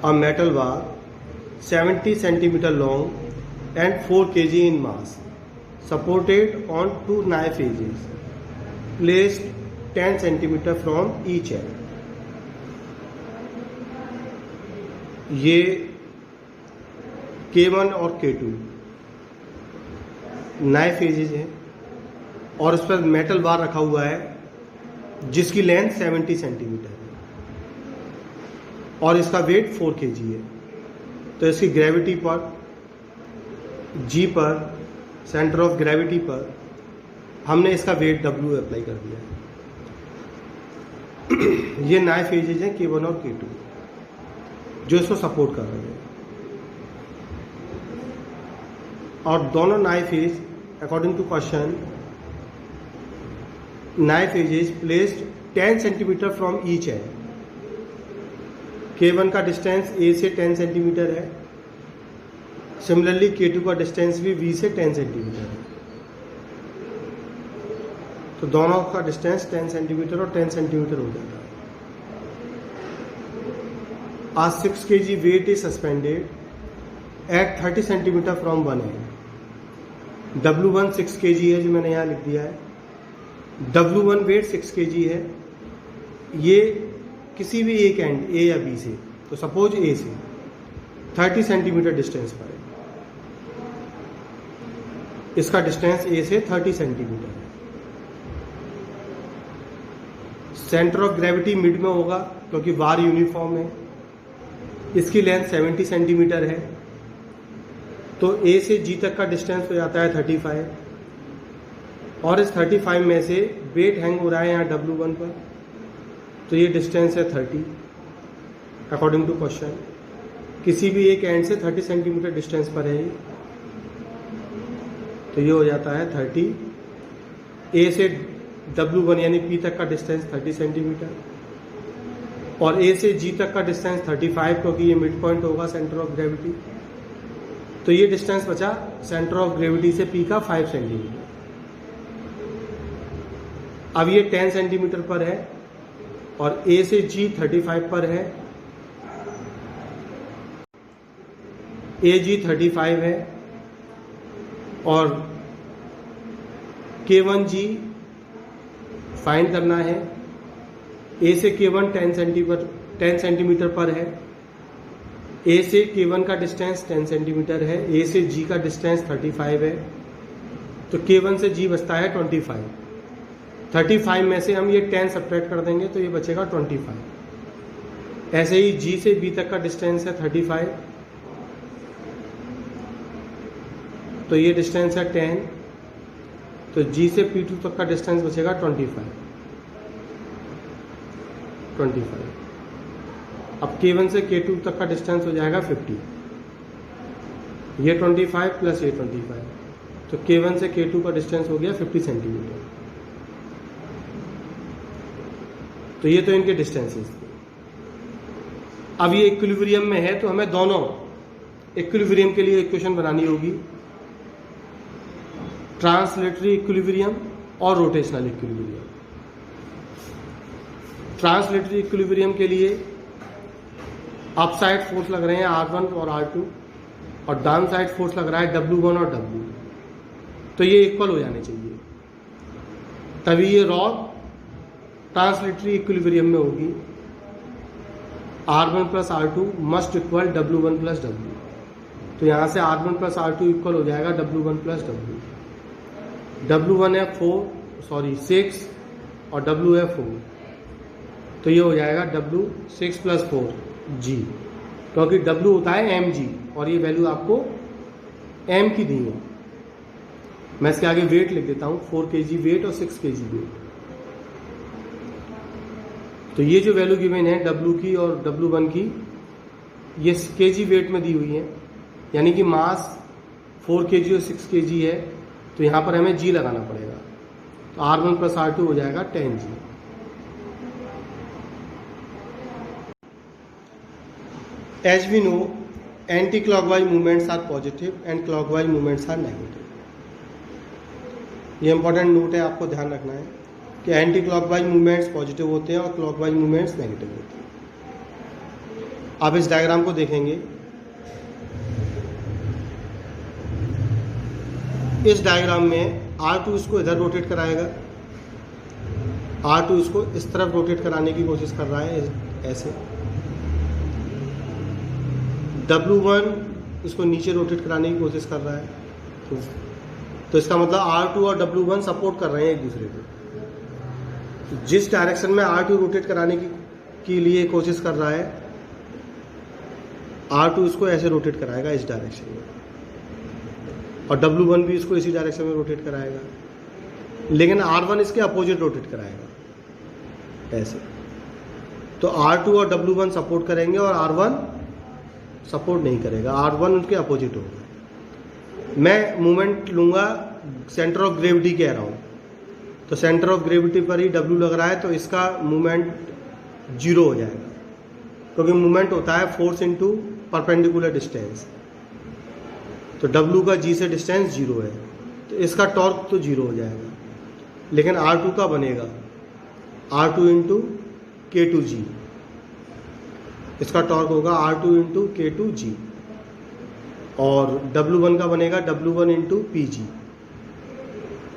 a metal bar 70 centimeter long and 4 kg in mass, supported on two knife edges, placed 10 centimeter from each end. ये K1 और K2 knife edges हैं और उस पर metal bar रखा हुआ है जिसकी लेंथ 70 सेंटीमीटर है और इसका वेट 4 kg है। तो इसकी ग्रेविटी पर G पर सेंटर ऑफ ग्रेविटी पर हमने इसका वेट W अप्लाई कर दिया है। ये नाइफ एजेज हैं K1 और K2 जो इसको सपोर्ट कर रहे हैं और दोनों knife edge according to question knife edges placed 10 centimetre from each end. K1 का डिस्टेंस A से 10 सेंटीमीटर है, सिमिलरली K2 का डिस्टेंस भी B से 10 सेंटीमीटर है। तो दोनों का डिस्टेंस 10 सेंटीमीटर और 10 सेंटीमीटर हो जाता है। A 6 kg weight is suspended at 30 centimetre from one and. W1 6 kg है जो मैंने यहाँ लिख दिया है। W1 वेट 6 kg है। ये किसी भी एक एंड A या B से, तो सपोज A से 30 सेंटीमीटर डिस्टेंस पर है। इसका डिस्टेंस A से 30 सेंटीमीटर है। सेंटर ऑफ ग्रेविटी मिड में होगा क्योंकि बार यूनिफॉर्म है। इसकी लेंथ 70 सेंटीमीटर है तो A से G तक का डिस्टेंस हो जाता है 35 और इस 35 में से वेट हैंग हो रहा है यहाँ W1 पर, तो ये डिस्टेंस है 30 अकॉर्डिंग टू क्वेश्चन। किसी भी एक एंड से 30 सेंटीमीटर डिस्टेंस पर है तो ये हो जाता है 30। A से W1 यानी P तक का डिस्टेंस 30 सेंटीमीटर और A से G तक का डिस्टेंस 35 क्योंकि ये मिड पॉइंट होगा सेंटर ऑफ ग्रेविटी। तो ये डिस्टेंस बचा सेंटर ऑफ ग्रेविटी से P का 5 सेंटीमीटर। अब ये 10 सेंटीमीटर पर है और A से G 35 पर है। AG 35 है और K1G फाइंड करना है। A से K1 10 सेंटीमीटर पर है। A से K1 का डिस्टेंस 10 सेंटीमीटर है। A से G का डिस्टेंस 35 है तो K1 से G बचता है 25। 35 में से हम ये 10 सब्ट्रैक्ट कर देंगे तो ये बचेगा 25। ऐसे ही G से B तक का डिस्टेंस है 35 तो ये डिस्टेंस है 10, तो G से P2 तक का डिस्टेंस बचेगा 25। अब K1 से K2 तक का डिस्टेंस हो जाएगा 50। ये 25 प्लस ये 25 तो K1 से K2 का डिस्टेंस हो गया 50 सेंटीमीटर। तो ये तो इनके डिस्टेंसेस थे। अब ये इक्विलिब्रियम में है तो हमें दोनों इक्विलिब्रियम के लिए इक्वेशन बनानी होगी, ट्रांसलेटरी इक्विलिब्रियम और रोटेशनल इक्विलिब्रियम। ट्रांसलेटरी इक्विलिब्रियम के लिए अप साइड फोर्स लग रहे हैं R1 और R2 और डाउन साइड फोर्स लग रहा है W1 और W, तो ये इक्वल हो जाने चाहिए तभी ये रॉड ट्रांसलेटरी इक्विलिब्रियम में होगी। R1 plus R2 must equal W1 plus W, तो यहाँ से R1 प्लस R2 इक्वल हो जाएगा W1 प्लस W। W1 है 6 और W है 4, तो ये हो जाएगा W 6 प्लस 4 G, क्योंकि W होता है mg और ये वैल्यू आपको m की दी है। मैं इसके आगे वेट लिख देता हूँ, 4 kg वेट और 6 kg वेट। तो ये जो वैल्यू गिवन है W की और W1 की, ये kg वेट में दी हुई है, यानी कि मास 4 kg और 6 kg है, तो यहाँ पर हमें G लगाना पड़ेगा। तो R1 प्लस R2 हो जाएगा 10G। As we know, anti-clockwise movements are positive and clockwise movements are negative. ये इंपॉर्टेंट नोट है, आपको ध्यान रखना है कि एंटी क्लॉकवाइज मूवमेंट्स पॉजिटिव होते हैं और क्लॉकवाइज मूवमेंट्स नेगेटिव होते हैं। अब इस डायग्राम को देखेंगे, इस डायग्राम में R2 इसको इधर रोटेट कराएगा, R2 इसको इस तरफ रोटेट कराने की कोशिश कर रहा है ऐसे, W1 इसको नीचे रोटेट कराने की कोशिश कर रहा है। तो इसका मतलब R2 और W1 सपोर्ट कर रहे हैं एक दूसरे को। जिस डायरेक्शन में R2 रोटेट कराने के लिए कोशिश कर रहा है, R2 इसको ऐसे रोटेट कराएगा इस डायरेक्शन में, और W1 भी इसको इसी डायरेक्शन में रोटेट कराएगा, लेकिन R1 इसके अपोजिट रोटेट कराएगा ऐसे। तो R2 और W1 सपोर्ट करेंगे और R1 सपोर्ट नहीं करेगा, R1 उनके अपोजिट होगा। मैं मूवमेंट लूँगा, सेंटर ऑफ ग्रेविटी कह रहा हूँ, तो सेंटर ऑफ ग्रेविटी पर ही W लग रहा है, तो इसका मूवमेंट 0 हो जाएगा, क्योंकि मूवमेंट होता है फोर्स इनटू परपेंडिकुलर डिस्टेंस। तो W का G से डिस्टेंस 0 है, तो इसका टॉर्क तो 0 हो जाएगा, लेकिन R2 का बनेगा R2 इंटू K2G, इसका टॉर्क होगा R2 इंटू K2G, और W1 का बनेगा W1 इंटू PG,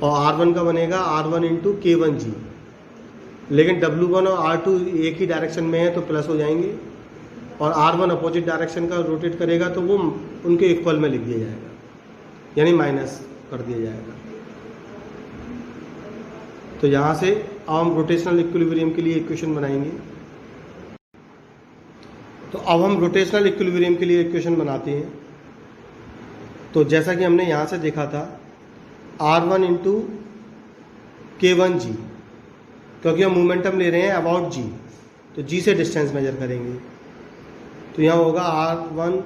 और R1 का बनेगा R1 इंटू K1G। लेकिन W1 और R2 एक ही डायरेक्शन में है तो प्लस हो जाएंगे, और R1 अपोजिट डायरेक्शन का रोटेट करेगा तो वो उनके इक्वल में लिख दिया जाएगा, यानी माइनस कर दिया जाएगा। तो यहाँ से अब हम रोटेशनल इक्विलिब्रियम के लिए इक्वेशन बनाएंगे। तो अब हम रोटेशनल इक्विलिब्रियम के लिए इक्वेशन बनाते हैं। तो जैसा कि हमने यहाँ से देखा था, R1 इंटू K1G, क्योंकि हम मोमेंटम ले रहे हैं अबाउट G, तो G से डिस्टेंस मेजर करेंगे, तो यहाँ होगा R1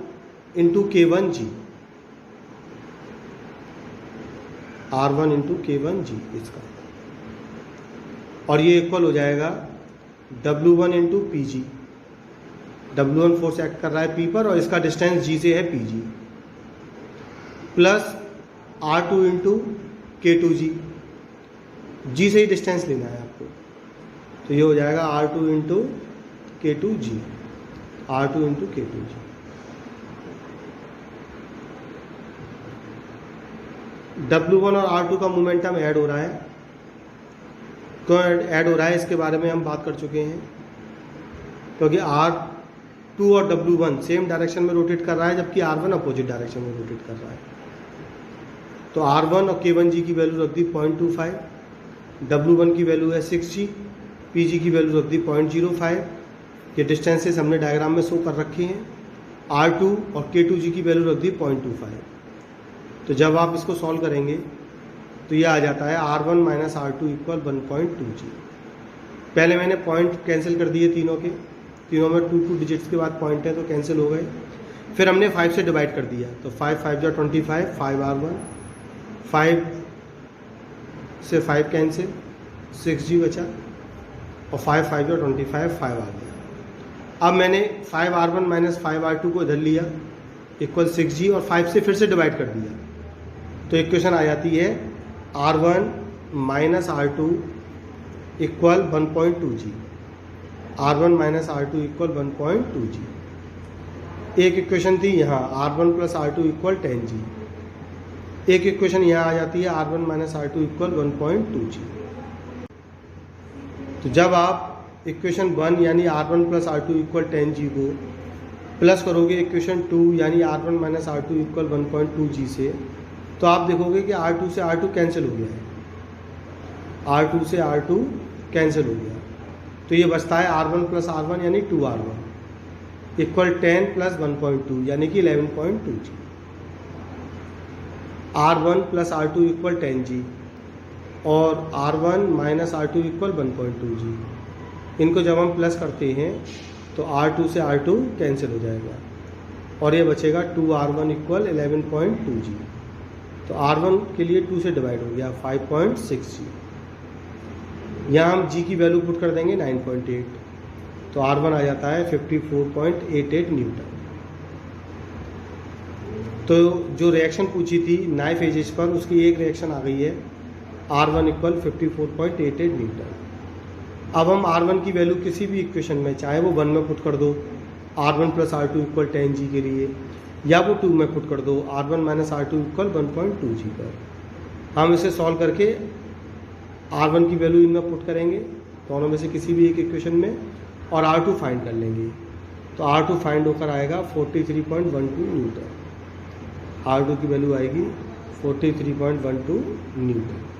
into K1G, R1 into K1G इसका, और ये इक्वल हो जाएगा W1 into PG। W1 force act कर रहा है P पर, और इसका डिस्टेंस G से है PG, plus R2 into K2G, G से ही डिस्टेंस लेना है आपको, तो ये हो जाएगा R2 into K2G, R2 into K2G। W1 और R2 का मोमेंटम ऐड हो रहा है, क्यों ऐड हो रहा है इसके बारे में हम बात कर चुके हैं, क्योंकि R2 और W1 सेम डायरेक्शन में रोटेट कर रहा है, जबकि R1 अपोजिट डायरेक्शन में रोटेट कर रहा है। तो R1 और K1G की वैल्यू रख दी 0.25, W1 की वैल्यू है 6G, PG की वैल्यू रख दी 0.05। ये डिस्टेंसेस हमने डायग्राम में शो कर रखे हैं। R2 और K2G की वैल्यू रख दी 0.25। तो जब आप इसको सॉल्व करेंगे तो ये आ जाता है R1 minus R2 equal 1.2G। पहले मैंने पॉइंट कैंसिल कर दिए तीनों के, तीनों में 2 डिजिट्स के बाद पॉइंट है तो कैंसिल हो गए। फिर हमने 5 से डिवाइड कर दिया, तो 5 5 जो 25, 5R1, 5 से 5 कैंसिल, 6G बचा, और 5 5 जो 25, 5 आ गया। अब मैंने 5R1 माइनस 5R2 को इधर लिया इक्वल 6G, और 5 से फिर से डिवाइड कर दिया, तो इक्वेशन आ जाती है R1 minus R2 equal 1.2G, R1 minus R2 equal 1.2G। एक इक्वेशन थी यहाँ R1 plus R2 equal 10G, एक इक्वेशन यहाँ आ जाती है R1 minus R2 equal 1.2G। तो जब आप इक्वेशन 1 यानी R1 plus R2 equal 10G को प्लस करोगे इक्वेशन 2 यानी R1 minus R2 equal 1.2G से, तो आप देखोगे कि R2 से R2 कैंसिल हो गया है, R2 से R2 कैंसिल हो गया, तो ये बचता है R1 प्लस R1 यानी 2R1 इक्वल 10 प्लस 1.2 यानी कि 11.2G। R1 plus R2 equal 10G और R1 minus R2 equal 1.2G। इनको जब हम प्लस करते हैं तो R2 से R2 कैंसिल हो जाएगा और ये बचेगा 2R1 इक्वल 11.2G। तो R1 के लिए 2 से डिवाइड हो गया 5.6G। यहाँ हम G की वैल्यू पुट कर देंगे 9.8, तो R1 आ जाता है 54.88 न्यूटन। तो जो रिएक्शन पूछी थी नाइफ एजेस पर, उसकी एक रिएक्शन आ गई है R1 इक्वल 54.88 न्यूटन। अब हम R1 की वैल्यू किसी भी इक्वेशन में, चाहे वो 1 में पुट कर दो R1 plus R2 equal 10G के लिए, या वो 2 में पुट कर दो, R1 minus R2 equal 1.2G पर। हम इसे सॉल्व करके R1 की वैल्यू इनमें पुट करेंगे दोनों में से किसी भी एक इक्वेशन में, और R2 फाइंड कर लेंगे। तो R2 फाइंड होकर आएगा 43.12 न्यूटन। R2 की वैल्यू आएगी 43.12 न्यूटन।